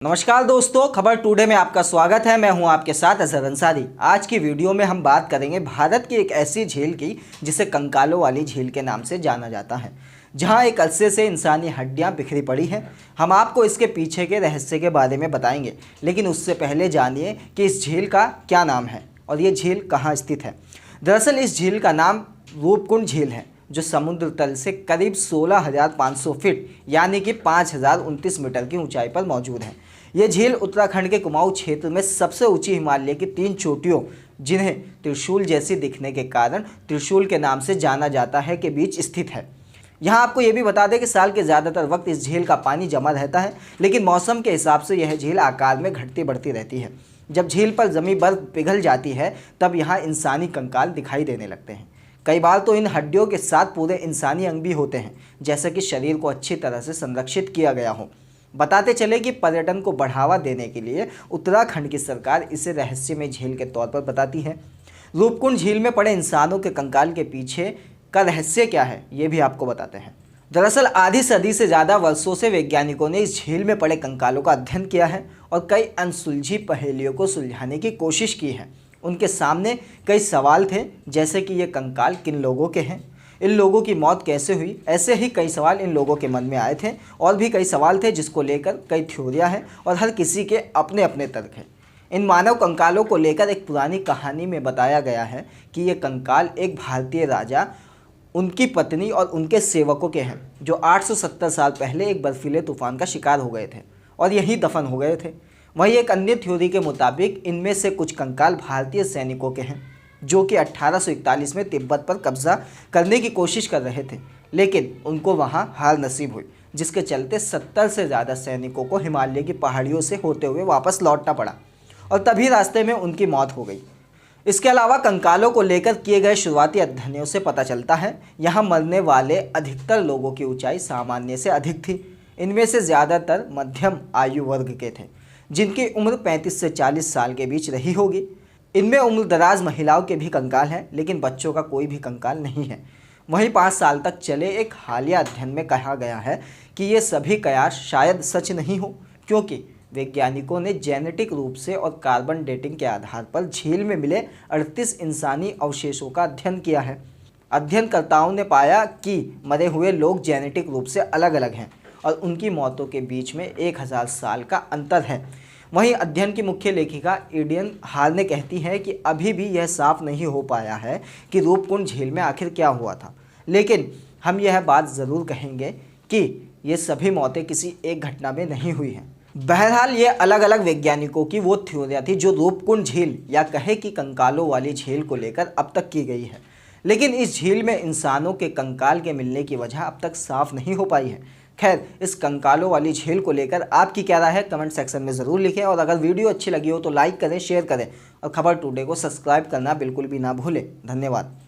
नमस्कार दोस्तों, खबर टुडे में आपका स्वागत है। मैं हूं आपके साथ अजहर अंसारी। आज की वीडियो में हम बात करेंगे भारत की एक ऐसी झील की जिसे कंकालों वाली झील के नाम से जाना जाता है, जहां एक अरसे से इंसानी हड्डियां बिखरी पड़ी हैं। हम आपको इसके पीछे के रहस्य के बारे में बताएंगे, लेकिन उससे पहले जानिए कि इस झील का क्या नाम है और ये झील कहाँ स्थित है। दरअसल इस झील का नाम रूपकुंड झील है, जो समुद्र तल से करीब 16,500 फीट यानी कि 5,029 मीटर की ऊंचाई पर मौजूद है। यह झील उत्तराखंड के कुमाऊं क्षेत्र में सबसे ऊंची हिमालय की 3 चोटियों, जिन्हें त्रिशूल जैसी दिखने के कारण त्रिशूल के नाम से जाना जाता है, के बीच स्थित है। यहाँ आपको ये भी बता दें कि साल के ज़्यादातर वक्त इस झील का पानी जमा रहता है, लेकिन मौसम के हिसाब से यह झील आकार में घटती बढ़ती रहती है। जब झील पर जमी बर्फ पिघल जाती है तब यहाँ इंसानी कंकाल दिखाई देने लगते हैं। कई बार तो इन हड्डियों के साथ पूरे इंसानी अंग भी होते हैं, जैसे कि शरीर को अच्छी तरह से संरक्षित किया गया हो। बताते चले कि पर्यटन को बढ़ावा देने के लिए उत्तराखंड की सरकार इसे रहस्यमय झील के तौर पर बताती है। रूपकुंड झील में पड़े इंसानों के कंकाल के पीछे का रहस्य क्या है, ये भी आपको बताते हैं। दरअसल आधी सदी से ज़्यादा वर्षों से वैज्ञानिकों ने इस झील में पड़े कंकालों का अध्ययन किया है और कई अनसुलझी पहेलियों को सुलझाने की कोशिश की है। उनके सामने कई सवाल थे, जैसे कि ये कंकाल किन लोगों के हैं, इन लोगों की मौत कैसे हुई। ऐसे ही कई सवाल इन लोगों के मन में आए थे और भी कई सवाल थे जिसको लेकर कई थ्योरियां हैं और हर किसी के अपने अपने तर्क हैं। इन मानव कंकालों को लेकर एक पुरानी कहानी में बताया गया है कि ये कंकाल एक भारतीय राजा, उनकी पत्नी और उनके सेवकों के हैं, जो 870 साल पहले एक बर्फीले तूफान का शिकार हो गए थे और यहीं दफन हो गए थे। वहीं एक अन्य थ्योरी के मुताबिक इनमें से कुछ कंकाल भारतीय सैनिकों के हैं, जो कि 1841 में तिब्बत पर कब्जा करने की कोशिश कर रहे थे, लेकिन उनको वहां हार नसीब हुई, जिसके चलते 70 से ज़्यादा सैनिकों को हिमालय की पहाड़ियों से होते हुए वापस लौटना पड़ा और तभी रास्ते में उनकी मौत हो गई। इसके अलावा कंकालों को लेकर किए गए शुरुआती अध्ययनों से पता चलता है यहाँ मरने वाले अधिकतर लोगों की ऊंचाई सामान्य से अधिक थी। इनमें से ज़्यादातर मध्यम आयु वर्ग के थे, जिनकी उम्र 35 से 40 साल के बीच रही होगी। इनमें उम्र दराज महिलाओं के भी कंकाल हैं, लेकिन बच्चों का कोई भी कंकाल नहीं है। वहीं 5 साल तक चले एक हालिया अध्ययन में कहा गया है कि ये सभी कयास शायद सच नहीं हो, क्योंकि वैज्ञानिकों ने जेनेटिक रूप से और कार्बन डेटिंग के आधार पर झील में मिले 38 इंसानी अवशेषों का अध्ययन किया है। अध्ययनकर्ताओं ने पाया कि मरे हुए लोग जेनेटिक रूप से अलग अलग हैं और उनकी मौतों के बीच में 1000 साल का अंतर है। वहीं अध्ययन की मुख्य लेखिका एडियन हाल ने कहती है कि अभी भी यह साफ नहीं हो पाया है कि रूपकुंड झील में आखिर क्या हुआ था, लेकिन हम यह बात ज़रूर कहेंगे कि ये सभी मौतें किसी एक घटना में नहीं हुई हैं। बहरहाल ये अलग अलग वैज्ञानिकों की वो थ्योरियाँ थी जो रूपकुंड झील या कहे कि कंकालों वाली झील को लेकर अब तक की गई है, लेकिन इस झील में इंसानों के कंकाल के मिलने की वजह अब तक साफ नहीं हो पाई है। खैर, इस कंकालों वाली झील को लेकर आपकी क्या राय है, कमेंट सेक्शन में ज़रूर लिखें और अगर वीडियो अच्छी लगी हो तो लाइक करें, शेयर करें और खबर टुडे को सब्सक्राइब करना बिल्कुल भी ना भूलें। धन्यवाद।